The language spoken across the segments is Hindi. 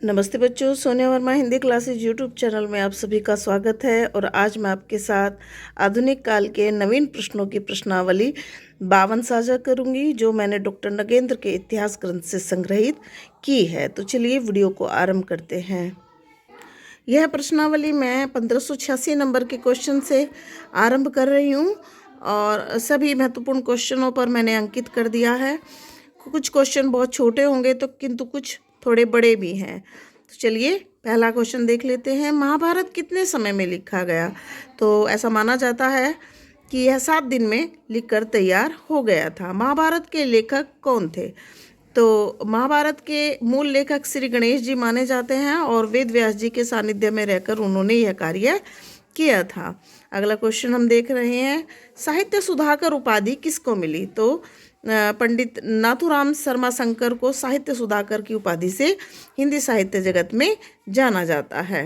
नमस्ते बच्चों, Sonia Verma Hindi classes YouTube channel में आप सभी का स्वागत है। और आज मैं आपके साथ आधुनिक काल के नवीन प्रश्नों की प्रश्नावली 52 साझा करूंगी, जो मैंने डॉक्टर नगेंद्र के इतिहास ग्रंथ से संग्रहित की है। तो चलिए वीडियो को आरंभ करते हैं। यह प्रश्नावली मैं 1586 नंबर के क्वेश्चन से आरंभ कर रही हूँ और सभी महत्वपूर्ण क्वेश्चनों पर मैंने अंकित कर दिया है। कुछ क्वेश्चन बहुत छोटे होंगे तो किंतु कुछ थोड़े बड़े भी हैं। तो चलिए पहला क्वेश्चन देख लेते हैं। महाभारत कितने समय में लिखा गया? तो ऐसा माना जाता है कि यह 7 दिन में लिखकर तैयार हो गया था। महाभारत के लेखक कौन थे? तो महाभारत के मूल लेखक श्री गणेश जी माने जाते हैं और वेद व्यास जी के सानिध्य में रहकर उन्होंने यह कार्य किया था। अगला क्वेश्चन हम देख रहे हैं, साहित्य सुधाकर उपाधि किसको मिली? तो पंडित नाथूराम शर्मा शंकर को साहित्य सुधाकर की उपाधि से हिंदी साहित्य जगत में जाना जाता है।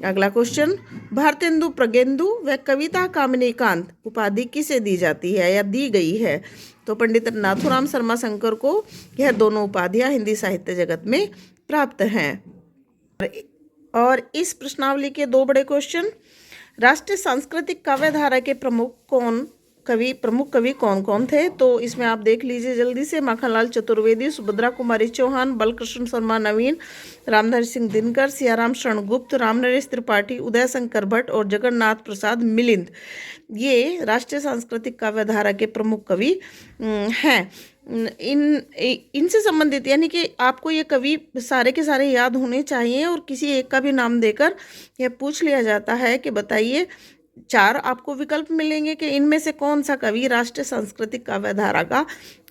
अगला क्वेश्चन, भारतेंदु प्रगेंदु व कविता कामिनी कांत उपाधि किसे दी जाती है या दी गई है? तो पंडित नाथूराम शर्मा शंकर को यह दोनों उपाधियां हिंदी साहित्य जगत में प्राप्त हैं। और इस प्रश्नावली के दो बड़े क्वेश्चन, राष्ट्रीय सांस्कृतिक काव्यधारा के प्रमुख कवि कौन कौन थे? तो इसमें आप देख लीजिए जल्दी से। माखनलाल चतुर्वेदी, सुभद्रा कुमारी चौहान, बलकृष्ण शर्मा नवीन, रामधारी सिंह दिनकर, सियाराम शरण गुप्त, रामनरेश त्रिपाठी, उदय शंकर भट्ट और जगन्नाथ प्रसाद मिलिंद, ये राष्ट्रीय सांस्कृतिक काव्यधारा के प्रमुख कवि हैं। इनसे संबंधित यानी कि आपको ये कवि सारे के सारे याद होने चाहिए और किसी एक का भी नाम देकर यह पूछ लिया जाता है कि बताइए, 4 आपको विकल्प मिलेंगे कि इनमें से कौन सा कवि राष्ट्रीय सांस्कृतिक काव्यधारा का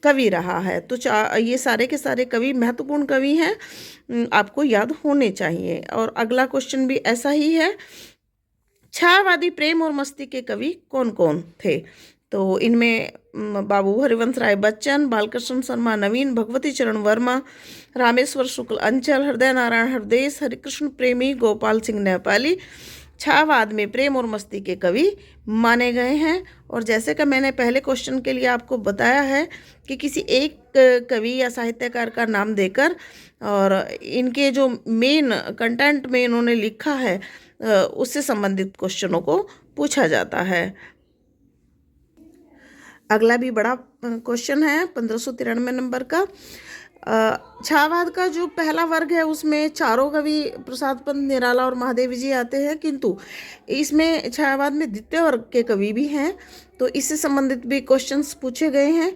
कवि रहा है। तो ये सारे के सारे कवि महत्वपूर्ण कवि हैं, आपको याद होने चाहिए। और अगला क्वेश्चन भी ऐसा ही है, छायावादी प्रेम और मस्ती के कवि कौन कौन थे? तो इनमें बाबू हरिवंश राय बच्चन, बालकृष्ण शर्मा नवीन, भगवती चरण वर्मा, रामेश्वर शुक्ल अंचल, हृदय नारायण हरदेस, हरिकृष्ण प्रेमी, गोपाल सिंह नेपाली छायावाद में प्रेम और मस्ती के कवि माने गए हैं। और जैसे कि मैंने पहले क्वेश्चन के लिए आपको बताया है कि किसी एक कवि या साहित्यकार का नाम देकर और इनके जो मेन कंटेंट में इन्होंने लिखा है उससे संबंधित क्वेश्चनों को पूछा जाता है। अगला भी बड़ा क्वेश्चन है 1593 नंबर का। छायावाद का जो पहला वर्ग है उसमें चारों कवि प्रसाद पंत, निराला और महादेवी जी आते हैं, किंतु इसमें छायावाद में द्वितीय वर्ग के कवि भी हैं। तो इससे संबंधित भी क्वेश्चंस पूछे गए हैं।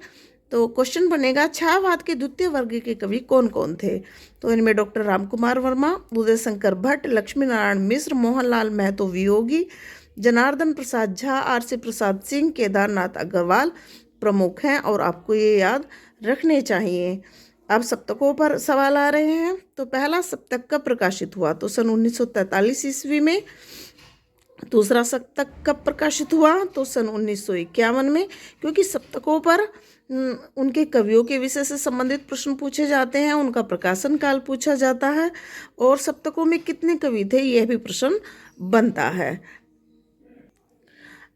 तो क्वेश्चन बनेगा, छायावाद के द्वितीय वर्ग के कवि कौन कौन थे? तो इनमें डॉक्टर रामकुमार वर्मा, उदय शंकर भट्ट, लक्ष्मी नारायण मिश्र, मोहनलाल महतो वियोगी, जनार्दन प्रसाद झा, आर.सी. प्रसाद सिंह, केदारनाथ अग्रवाल प्रमुख हैं और आपको ये याद रखने चाहिए। अब सप्तकों पर सवाल आ रहे हैं। तो पहला सप्तक कब प्रकाशित हुआ? तो सन 1943 ईस्वी में। दूसरा सप्तक कब प्रकाशित हुआ? तो सन 1951 में। क्योंकि सप्तकों पर उनके कवियों के विषय से संबंधित प्रश्न पूछे जाते हैं, उनका प्रकाशन काल पूछा जाता है और सप्तकों में कितने कवि थे यह भी प्रश्न बनता है।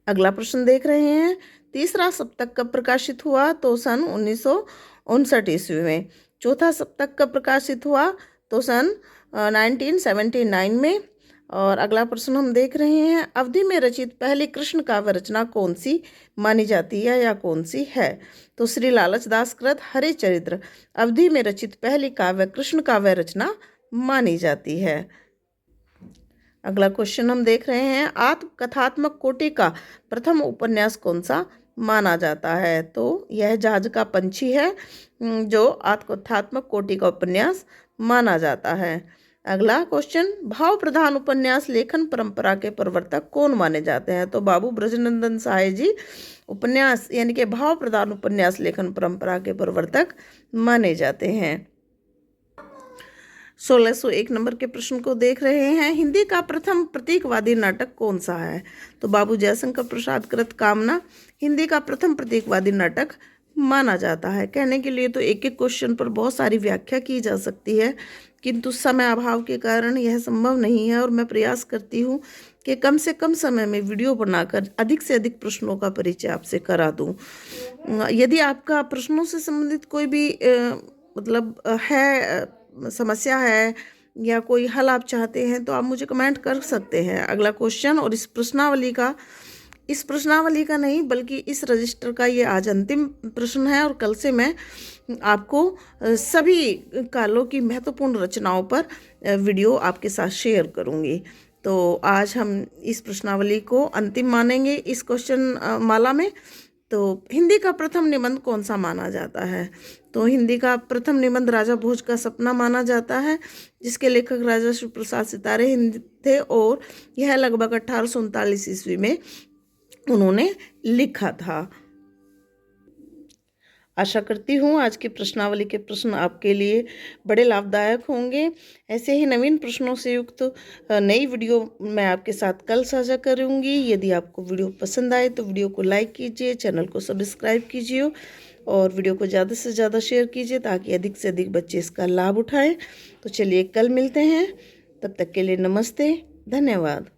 अगला प्रश्न देख रहे हैं, तीसरा सप्तक कब प्रकाशित हुआ? तो सन 1959 ईस्वी में। चौथा सप्तक कब प्रकाशित हुआ? तो सन 1979 में। और अगला प्रश्न हम देख रहे हैं, अवधि में रचित पहली कृष्ण काव्य रचना कौन सी मानी जाती है या कौन सी है? तो श्री लालच दास कृत हरिचरित्र अवधि में रचित पहली काव्य कृष्ण काव्य रचना मानी जाती है। अगला क्वेश्चन हम देख रहे हैं, आत्मकथात्मक कोटि का प्रथम उपन्यास कौन सा माना जाता है? तो यह जहाज का पंछी है जो आत्मकथात्मक कोटि का उपन्यास माना जाता है। अगला क्वेश्चन, भाव प्रधान उपन्यास लेखन परंपरा के प्रवर्तक कौन माने जाते हैं? तो बाबू ब्रजनंदन सहाय जी उपन्यास यानी कि भाव प्रधान उपन्यास लेखन परंपरा के प्रवर्तक माने जाते हैं। 1601 नंबर के प्रश्न को देख रहे हैं, हिंदी का प्रथम प्रतीकवादी नाटक कौन सा है? तो बाबू जयशंकर प्रसाद कृत कामना हिंदी का प्रथम प्रतीकवादी नाटक माना जाता है। कहने के लिए तो एक एक क्वेश्चन पर बहुत सारी व्याख्या की जा सकती है, किंतु समय अभाव के कारण यह संभव नहीं है और मैं प्रयास करती हूँ कि कम से कम समय में वीडियो बनाकर अधिक से अधिक प्रश्नों का परिचय आपसे करा दूँ। यदि आपका प्रश्नों से संबंधित कोई भी मतलब है समस्या है या कोई हल आप चाहते हैं तो आप मुझे कमेंट कर सकते हैं। अगला क्वेश्चन, और इस प्रश्नावली का नहीं बल्कि इस रजिस्टर का ये आज अंतिम प्रश्न है, और कल से मैं आपको सभी कालों की महत्वपूर्ण रचनाओं पर वीडियो आपके साथ शेयर करूंगी। तो आज हम इस प्रश्नावली को अंतिम मानेंगे इस क्वेश्चन माला में। तो हिंदी का प्रथम निबंध कौन सा माना जाता है? तो हिंदी का प्रथम निबंध राजा भोज का सपना माना जाता है, जिसके लेखक राजा शिव प्रसाद सितारे हिंदी थे, और यह लगभग 1839 ईस्वी में उन्होंने लिखा था। आशा करती हूँ आज की प्रश्नावली के प्रश्न आपके लिए बड़े लाभदायक होंगे। ऐसे ही नवीन प्रश्नों से युक्त नई वीडियो मैं आपके साथ कल साझा करूँगी। यदि आपको वीडियो पसंद आए तो वीडियो को लाइक कीजिए, चैनल को सब्सक्राइब कीजिए और वीडियो को ज़्यादा से ज़्यादा शेयर कीजिए ताकि अधिक से अधिक बच्चे इसका लाभ उठाएं। तो चलिए कल मिलते हैं, तब तक के लिए नमस्ते, धन्यवाद।